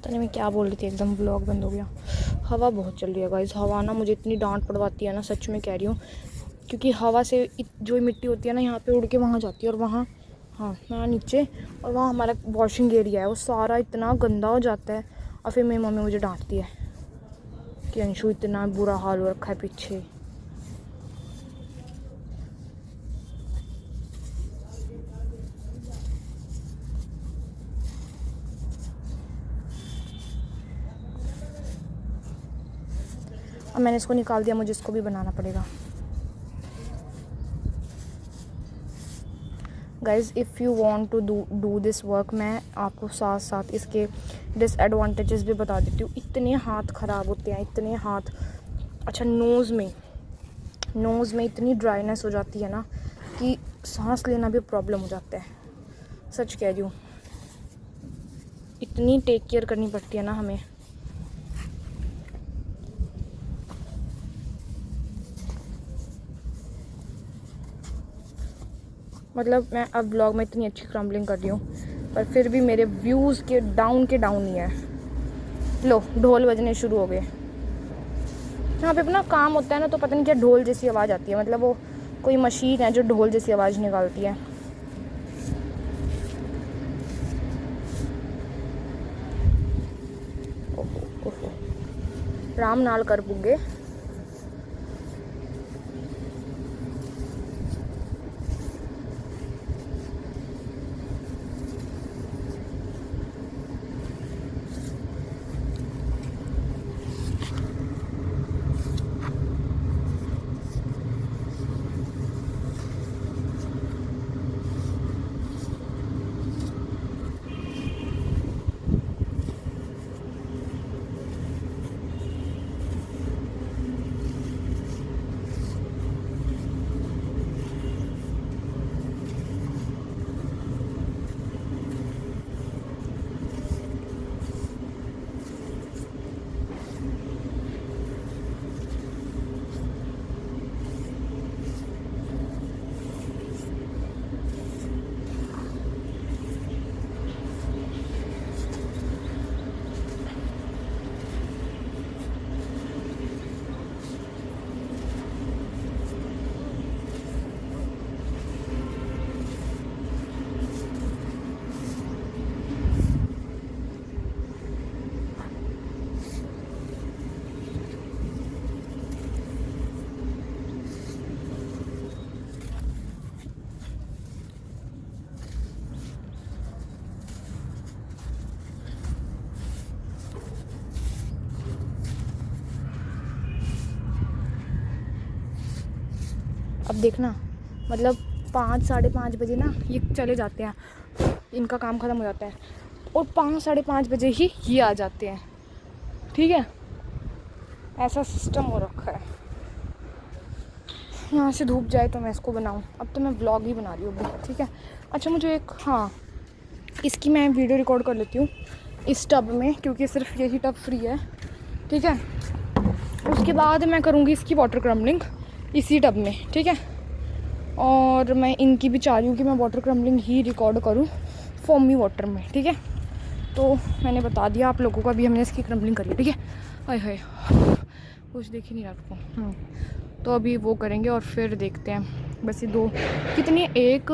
पता नहीं मैं क्या बोल रही थी, एकदम ब्लॉग बंद हो गया। हवा बहुत चल रही है गाइस। हवा ना मुझे इतनी डांट पड़वाती है ना, सच में कह रही हूँ। क्योंकि हवा से जो मिट्टी होती है ना यहाँ पे उड़ के वहाँ जाती है, और वहाँ हाँ वहाँ नीचे, और वहाँ हमारा वॉशिंग एरिया है, वो सारा इतना गंदा हो जाता है। और फिर मेरी मम्मी मुझे डांटती है कि अंशु इतना बुरा हाल हो रखा है पीछे। अब मैंने इसको निकाल दिया, मुझे इसको भी बनाना पड़ेगा। Guys if you want to do this work, मैं आपको साथ साथ इसके डिसएडवांटेजेस भी बता देती हूँ। इतने हाथ ख़राब होते हैं, इतने हाथ। अच्छा, नोज़ में इतनी ड्राइनेस हो जाती है ना कि सांस लेना भी प्रॉब्लम हो जाता है। सच कह रही हूँ, इतनी टेक केयर करनी पड़ती है ना हमें। मतलब मैं अब ब्लॉग में इतनी अच्छी क्रम्बलिंग कर रही हूँ, पर फिर भी मेरे व्यूज़ के डाउन ही है। लो, ढोल बजने शुरू हो गए। यहाँ पे अपना काम होता है ना, तो पता नहीं क्या ढोल जैसी आवाज़ आती है। मतलब वो कोई मशीन है जो ढोल जैसी आवाज़ निकालती है। ओहो, राम नाल कर पुगे। अब देखना, मतलब 5 साढ़े 5 बजे ना ये चले जाते हैं, इनका काम ख़त्म हो जाता है, और 5 साढ़े 5 बजे ही ये आ जाते हैं। ठीक है, ऐसा सिस्टम हो रखा है। यहाँ से धूप जाए तो मैं इसको बनाऊँ। अब तो मैं व्लॉग ही बना रही हूँ अभी। ठीक है। अच्छा, मुझे एक इसकी मैं वीडियो रिकॉर्ड कर लेती हूँ इस टब में, क्योंकि सिर्फ यही टब फ्री है। ठीक है, उसके बाद मैं करूँगी इसकी वाटर क्रम्बलिंग इसी टब में। ठीक है, और मैं इनकी भी चाह रही हूँ कि मैं वाटर क्रम्बलिंग ही रिकॉर्ड करूँ फोमी वाटर में। ठीक है, तो मैंने बता दिया आप लोगों को, अभी हमने इसकी क्रम्बलिंग करी है। ठीक है, हाय हाय, कुछ देख ही नहीं रहा आपको। तो अभी वो करेंगे और फिर देखते हैं। बस ये कितनी, 1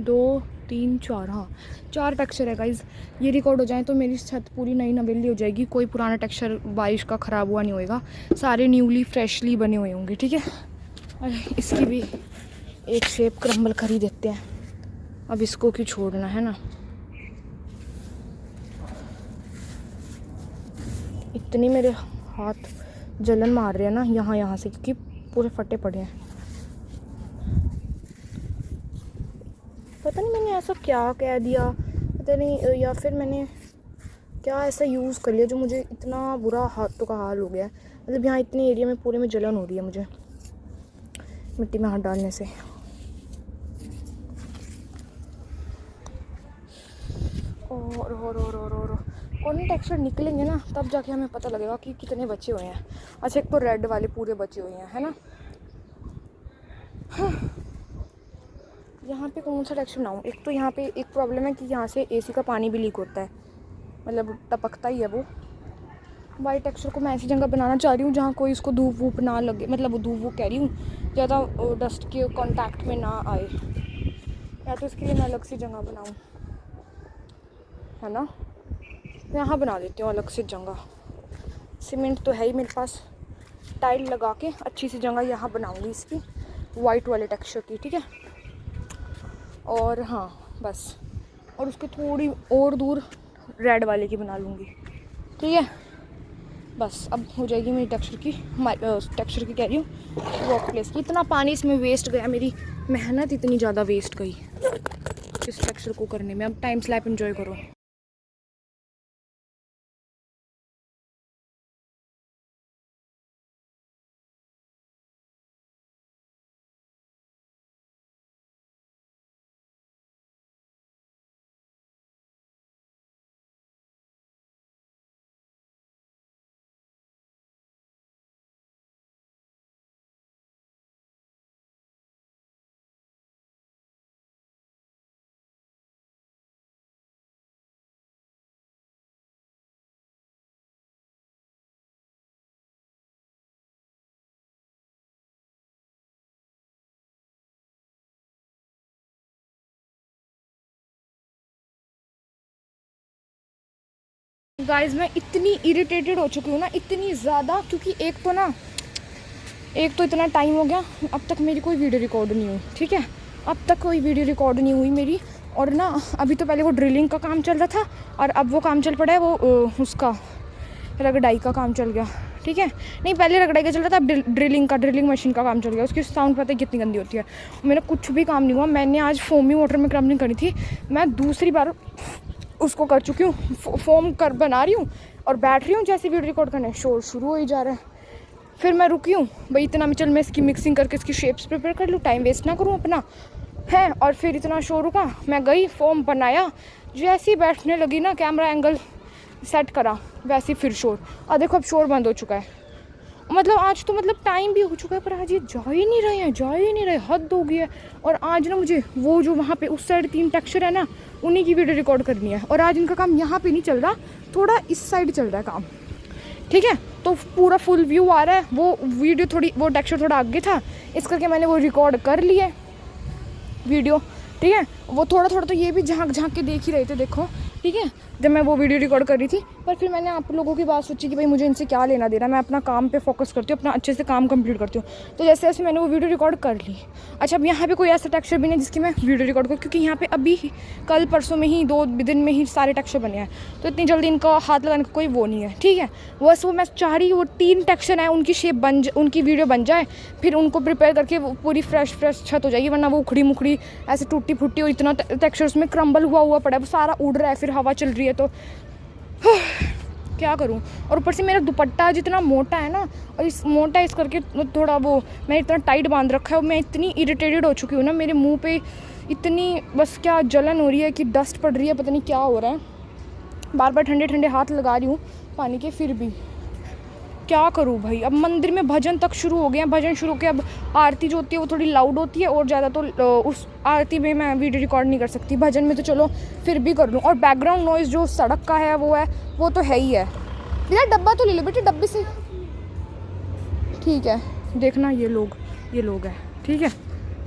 2 3 4, 4 टेक्सचर है गाइज। ये रिकॉर्ड हो जाए तो मेरी छत पूरी नई नवेली हो जाएगी। कोई पुराना टेक्सचर बारिश का ख़राब हुआ नहीं होएगा, सारे न्यूली फ्रेशली बने हुए होंगे। ठीक है, और इसकी भी एक शेप क्रम्बल कर ही देते हैं। अब इसको क्यों छोड़ना है ना। इतनी मेरे हाथ जलन मार रहे हैं ना यहाँ से, क्योंकि पूरे फटे पड़े हैं। पता नहीं मैंने ऐसा क्या कह दिया, पता नहीं, या फिर मैंने क्या ऐसा यूज़ कर लिया जो मुझे इतना बुरा हाथों का हाल हो गया है। मतलब यहाँ इतने एरिया में पूरे में जलन हो रही है मुझे मिट्टी में हाथ डालने से। और कौन टेक्सचर निकलेंगे ना, तब जाके हमें पता लगेगा कि कितने बचे हुए हैं। अच्छा, एक तो रेड वाले पूरे बचे हुए हैं, है ना। हाँ, यहाँ पे कौन सा टेक्सचर बनाऊँ। एक तो यहाँ पे एक प्रॉब्लम है कि यहाँ से एसी का पानी भी लीक होता है। मतलब टपकता ही है वो। वाइट टेक्सचर को मैं ऐसी जगह बनाना चाह रही हूँ जहाँ कोई इसको धूप वूप ना लगे, मतलब धूप वूप कह रही हूँ, ज़्यादा डस्ट के कांटेक्ट में ना आए, या तो इसके लिए मैं अलग सी जगह बनाऊँ, है ना। यहाँ बना देती हूँ अलग से जगह, सीमेंट तो है ही मेरे पास, टाइल लगा के अच्छी सी जगह यहाँ बनाऊँगी इसकी वाइट वाले टेक्सचर की, ठीक है। और हाँ बस, और उसके थोड़ी और दूर रेड वाले की बना लूँगी, ठीक है। बस अब हो जाएगी मेरी टेक्सचर की कह रही हूँ वर्क प्लेस की। इतना पानी इसमें वेस्ट गया, मेरी मेहनत इतनी ज़्यादा वेस्ट गई इस टेक्सचर को करने में। अब टाइम स्लैप एंजॉय करो। गाइस मैं इतनी इरिटेटेड हो चुकी हूँ ना, इतनी ज़्यादा, क्योंकि एक तो इतना टाइम हो गया, अब तक मेरी कोई वीडियो रिकॉर्ड नहीं हुई, ठीक है। अब तक कोई वीडियो रिकॉर्ड नहीं हुई मेरी। और ना अभी तो पहले वो ड्रिलिंग का काम चल रहा था, और अब वो काम चल पड़ा है, वो उसका रगड़ाई का काम चल गया, ठीक है। नहीं, पहले रगड़ाई का चल रहा था, अब ड्रिलिंग मशीन का काम चल गया। उसकी साउंड पता है कितनी गंदी होती है। मेरा कुछ भी काम नहीं हुआ। मैंने आज फोमी वाटर में क्रम्बलिंग करी थी, मैं दूसरी बार उसको कर चुकी हूँ, फोम कर बना रही हूँ और बैठ रही हूँ जैसे वीडियो रिकॉर्ड करने, शोर शुरू हो ही जा रहा है। फिर मैं रुकी हूँ भाई, इतना में चल मैं इसकी मिक्सिंग करके इसकी शेप्स प्रिपेयर कर लूँ, टाइम वेस्ट ना करूँ अपना, है। और फिर इतना शोर रुका, मैं गई फोम बनाया, जैसे ही बैठने लगी ना, कैमरा एंगल सेट करा, वैसे ही फिर शोर। और देखो अब शोर बंद हो चुका है। मतलब आज तो मतलब टाइम भी हो चुका है, पर आज ये जा ही नहीं रहे, हद हो गई है। और आज ना मुझे वो जो वहाँ पे उस साइड 3 टेक्सचर है ना, उन्हीं की वीडियो रिकॉर्ड करनी है। और आज इनका काम यहाँ पे नहीं चल रहा, थोड़ा इस साइड चल रहा है काम, ठीक है। तो पूरा फुल व्यू आ रहा है। वो वीडियो थोड़ी, वो टेक्सचर थोड़ा आगे था, इस करके मैंने वो रिकॉर्ड कर लिया वीडियो, ठीक है। वो थोड़ा थोड़ा तो ये भी झांक के देख ही रहे थे, देखो, ठीक है, जब मैं वो वीडियो रिकॉर्ड कर रही थी। पर फिर मैंने आप लोगों की बात सोची कि भाई मुझे इनसे क्या लेना देना, मैं अपना काम पे फोकस करती हूँ, अपना अच्छे से काम कंप्लीट करती हूँ। तो जैसे जैसे मैंने वो वीडियो रिकॉर्ड कर ली। अच्छा, अब यहाँ पे कोई ऐसा टेक्सचर भी नहीं जिसकी मैं वीडियो रिकॉर्ड करूँ, क्योंकि यहाँ पे अभी कल परसों में ही 2 दिन में ही सारे टेक्सचर बने हैं, तो इतनी जल्दी इनका हाथ लगाने का कोई वो नहीं है, ठीक है। बस वो मैं चाह रही हूँ वो 3 टेक्सचर हैं, उनकी शेप उनकी वीडियो बन जाए, फिर उनको प्रिपेयर करके वो पूरी फ्रेश छत हो जाएगी। वरना वो उखड़ी मुखड़ी ऐसे टूटी फूटी, और इतना टेक्सचर उसमें क्रम्बल हुआ पड़ा है, वो सारा उड़ रहा है, फिर हवा चल रही है, तो क्या करूं। और ऊपर से मेरा दुपट्टा जितना मोटा है ना, और इस करके थोड़ा वो मैं इतना टाइट बांध रखा है, और मैं इतनी इरिटेटेड हो चुकी हूँ ना, मेरे मुंह पे इतनी बस क्या जलन हो रही है कि डस्ट पड़ रही है, पता नहीं क्या हो रहा है। बार बार ठंडे ठंडे हाथ लगा रही हूँ पानी के, फिर भी क्या करूँ भाई। अब मंदिर में भजन तक शुरू हो गए हैं, भजन शुरू के, अब आरती जो होती है वो थोड़ी लाउड होती है, और ज़्यादा तो उस आरती में मैं वीडियो रिकॉर्ड नहीं कर सकती, भजन में तो चलो फिर भी कर लूँ। और बैकग्राउंड नॉइज़ जो सड़क का है वो तो है ही है। भैया डब्बा तो ले लो बेटे, डब्बे से, ठीक है। देखना ये लोग हैं, ठीक है।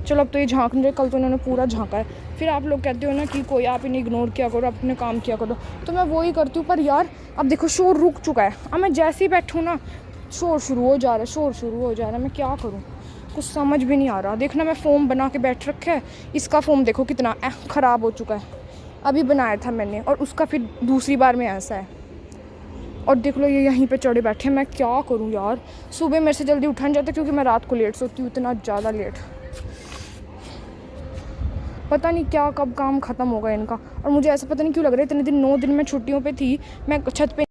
चलो अब तो ये झांक नहीं रहे, कल तो उन्होंने पूरा झांका है। फिर आप लोग कहते हो ना कि कोई आप इन्हें इग्नोर किया करो, अपने काम किया करो, तो मैं वो ही करती हूँ। पर यार अब देखो शोर रुक चुका है, अब मैं जैसे ही बैठूँ ना शोर शुरू हो जा रहा है, मैं क्या करूँ, कुछ समझ भी नहीं आ रहा। देखना मैं फ़ोम बना के बैठ रखा है, इसका फ़ोम देखो कितना ख़राब हो चुका है, अभी बनाया था मैंने, और उसका फिर दूसरी बार में ऐसा है। और देख लो ये यहीं पे चढ़े बैठे, मैं क्या करूँ यार। सुबह मेरे से जल्दी उठा नहीं जाता, क्योंकि मैं रात को लेट सोती हूँ, इतना ज़्यादा लेट, पता नहीं क्या कब काम ख़त्म होगा इनका। और मुझे ऐसा पता नहीं क्यों लग रहा है, इतने दिन 9 दिन मैं छुट्टियों पे थी, मैं छत पे